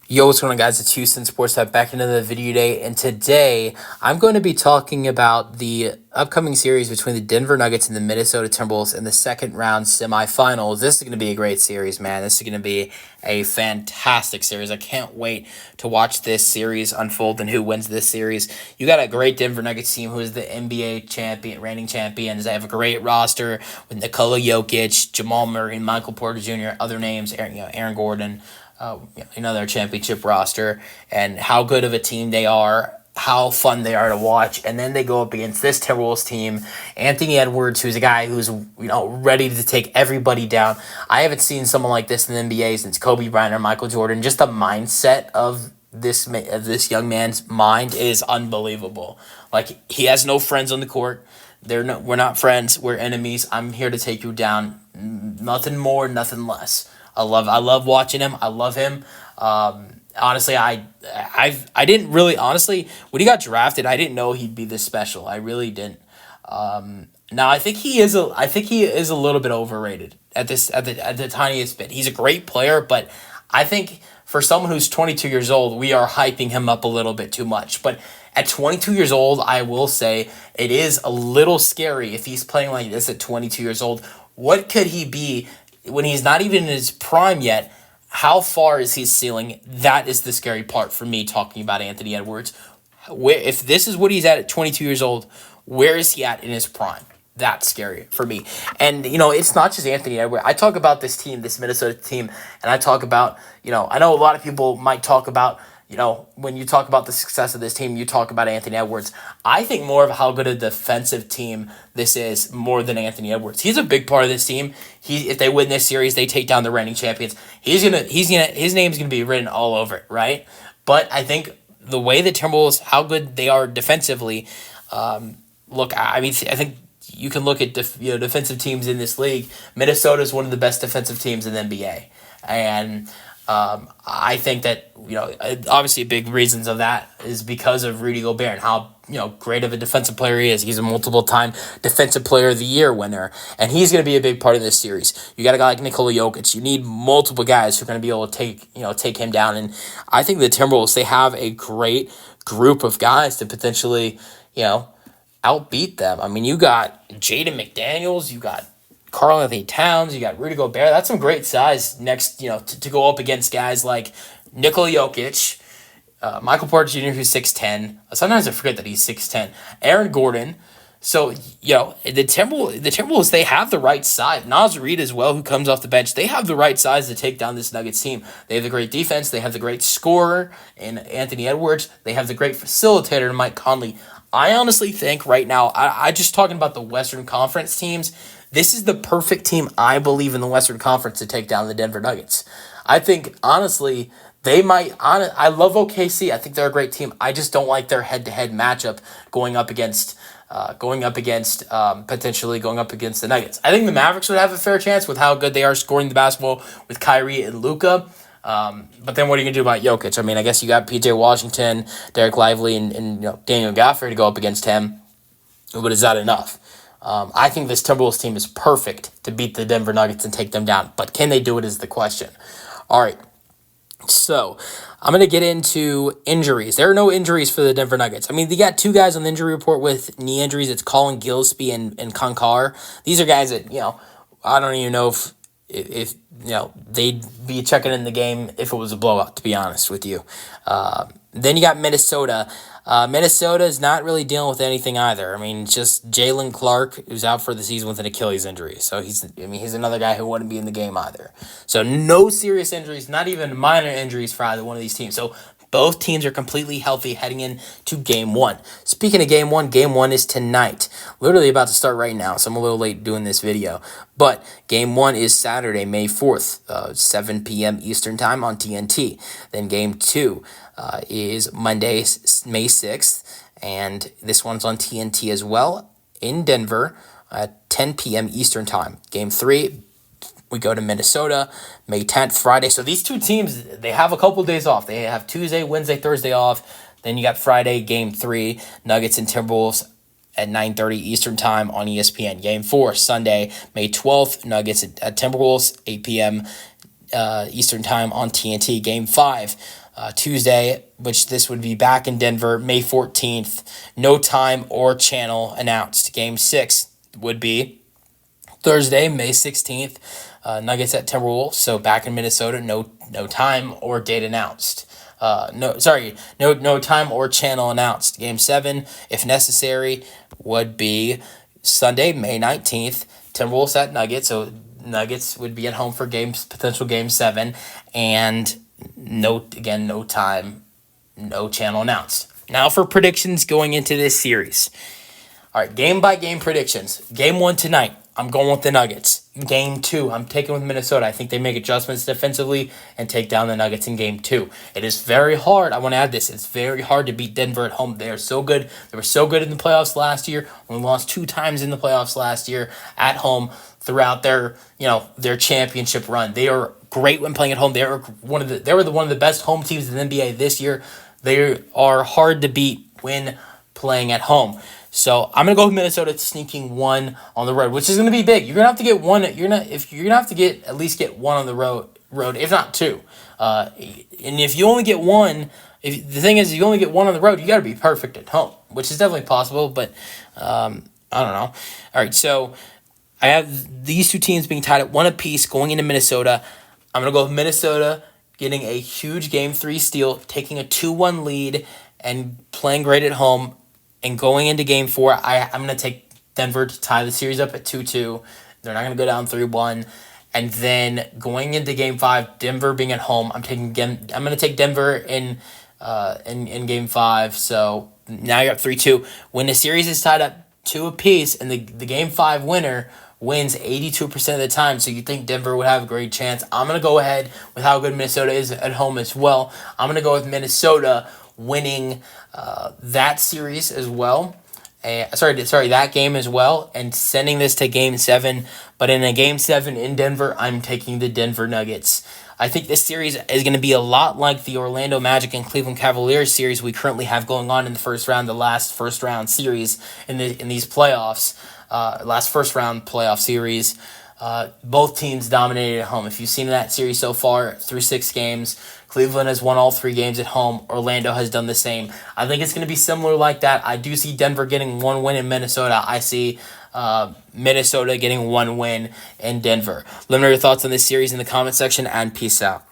Yo, what's going on, guys? It's Houston Sports Hub back into the video today, and today I'm going to be talking about the upcoming series between the Denver Nuggets and the Minnesota Timberwolves in the second round semifinals. This is going to be a great series, man. This is going to be a fantastic series. I can't wait to watch this series unfold and who wins this series. You got a great Denver Nuggets team who is the NBA champion, reigning champions. They have a great roster with Nikola Jokic, Jamal Murray, Michael Porter Jr., other names, Aaron Gordon. Another championship roster, and how good of a team they are, how fun they are to watch. And then they go up against this Timberwolves team, Anthony Edwards, who's a guy who's ready to take everybody down. I haven't seen someone like this in the NBA since Kobe Bryant or Michael Jordan. Just the mindset of this young man's mind is unbelievable. Like, he has no friends on the court. We're not friends. We're enemies. I'm here to take you down. Nothing more, nothing less. I love watching him. I love him. Honestly, I didn't really when he got drafted, I didn't know he'd be this special. I really didn't. Now I think he is a little bit overrated at the tiniest bit. He's a great player, but I think for someone who's 22 years old, we are hyping him up a little bit too much. But at 22 years old, I will say it is a little scary if he's playing like this at 22 years old. What could he be when he's not even in his prime yet? How far is his ceiling? That is the scary part for me talking about Anthony Edwards. If this is what he's at 22 years old, where is he at in his prime? That's scary for me. And, it's not just Anthony Edwards. I talk about this team, this Minnesota team, and I talk about, I know a lot of people might talk about, when you talk about the success of this team, you talk about Anthony Edwards. I think more of how good a defensive team this is more than Anthony Edwards. He's a big part of this team. If they win this series, they take down the reigning champions. His name's gonna be written all over it, right? But I think the way the Timberwolves, how good they are defensively, I think you can look at defensive teams in this league. Minnesota is one of the best defensive teams in the NBA, and I think that, obviously big reasons of that is because of Rudy Gobert and how, great of a defensive player he is. He's a multiple-time Defensive Player of the Year winner, and he's going to be a big part of this series. You got a guy like Nikola Jokic. You need multiple guys who are going to be able to take him down, and I think the Timberwolves, they have a great group of guys to potentially, outbeat them. I mean, you got Jaden McDaniels, you got Karl-Anthony Towns, you got Rudy Gobert. That's some great size next, to go up against guys like Nikola Jokic, Michael Porter Jr., who's 6'10". Sometimes I forget that he's 6'10". Aaron Gordon. So, the Timberwolves, they have the right size. Naz Reid as well, who comes off the bench. They have the right size to take down this Nuggets team. They have the great defense. They have the great scorer in Anthony Edwards. They have the great facilitator in Mike Conley. I honestly think right now, I just talking about the Western Conference teams, this is the perfect team, I believe, in the Western Conference to take down the Denver Nuggets. I think, honestly, they might. I love OKC. I think they're a great team. I just don't like their head-to-head matchup going up against potentially going up against the Nuggets. I think the Mavericks would have a fair chance with how good they are scoring the basketball with Kyrie and Luka. But then what are you going to do about Jokic? I mean, I guess you got PJ Washington, Derek Lively, and Daniel Gafford to go up against him. But is that enough? I think this Timberwolves team is perfect to beat the Denver Nuggets and take them down. But can they do it is the question. All right. So I'm going to get into injuries. There are no injuries for the Denver Nuggets. I mean, they got two guys on the injury report with knee injuries. It's Colin Gillespie and Konkar. These are guys that, I don't even know if they'd be checking in the game if it was a blowout, to be honest with you. Then you got Minnesota. Minnesota is not really dealing with anything either. I mean, just Jalen Clark, who's out for the season with an Achilles injury. So he's another guy who wouldn't be in the game either. So no serious injuries, not even minor injuries for either one of these teams. So both teams are completely healthy heading into Game 1. Speaking of Game 1 is tonight. Literally about to start right now, so I'm a little late doing this video. But Game 1 is Saturday, May 4th, 7 p.m. Eastern Time on TNT. Then Game 2 is Monday, May 6th, and this one's on TNT as well in Denver at 10 p.m. Eastern Time. Game 3, we go to Minnesota, May 10th, Friday. So these two teams, they have a couple days off. They have Tuesday, Wednesday, Thursday off. Then you got Friday, Game 3, Nuggets and Timberwolves at 9:30 Eastern Time on ESPN. Game 4, Sunday, May 12th, Nuggets at Timberwolves, 8 p.m. Eastern Time on TNT. Game 5, Tuesday, which this would be back in Denver, May 14th. No time or channel announced. Game 6 would be Thursday, May 16th. Nuggets at Timberwolves, so back in Minnesota. No time or date announced. No time or channel announced. Game 7, if necessary, would be Sunday, May 19th. Timberwolves at Nuggets, so Nuggets would be at home for potential game 7, and no time, no channel announced. Now for predictions going into this series. All right, game by game predictions. Game 1 tonight, I'm going with the Nuggets. Game 2, I'm taking with Minnesota. I think they make adjustments defensively and take down the Nuggets in Game 2. It is very hard. I want to add this. It's very hard to beat Denver at home. They are so good. They were so good in the playoffs last year. Only lost 2 times in the playoffs last year at home throughout their championship run. They are great when playing at home. They were one of the best home teams in the NBA this year. They are hard to beat when playing at home. So I'm gonna go with Minnesota sneaking 1 on the road, which is gonna be big. You're gonna have to get 1. You're gonna have to at least get 1 on the road, if not 2. And if you only get 1, if you only get 1 on the road, you got to be perfect at home, which is definitely possible. But I don't know. All right, so I have these 2 teams being tied at 1 apiece going into Minnesota. I'm gonna go with Minnesota getting a huge Game 3 steal, taking a 2-1 lead, and playing great at home. And going into Game 4, I'm going to take Denver to tie the series up at 2-2. They're not going to go down 3-1. And then going into Game 5, Denver being at home, I'm going to take Denver in Game 5. So now you're up 3-2. When the series is tied up 2 apiece, and the Game 5 winner wins 82% of the time, so you think Denver would have a great chance. I'm going to go ahead with how good Minnesota is at home as well. I'm going to go with Minnesota winning that series as well. That game as well, and sending this to Game 7. But in a Game 7 in Denver, I'm taking the Denver Nuggets. I think this series is going to be a lot like the Orlando Magic and Cleveland Cavaliers series we currently have going on in the first round, the last first round series in these playoffs, last first round playoff series. Both teams dominated at home. If you've seen that series so far through 6 games, Cleveland has won all 3 games at home. Orlando has done the same. I think it's going to be similar like that. I do see Denver getting 1 win in Minnesota. I see Minnesota getting 1 win in Denver. Let me know your thoughts on this series in the comment section, and peace out.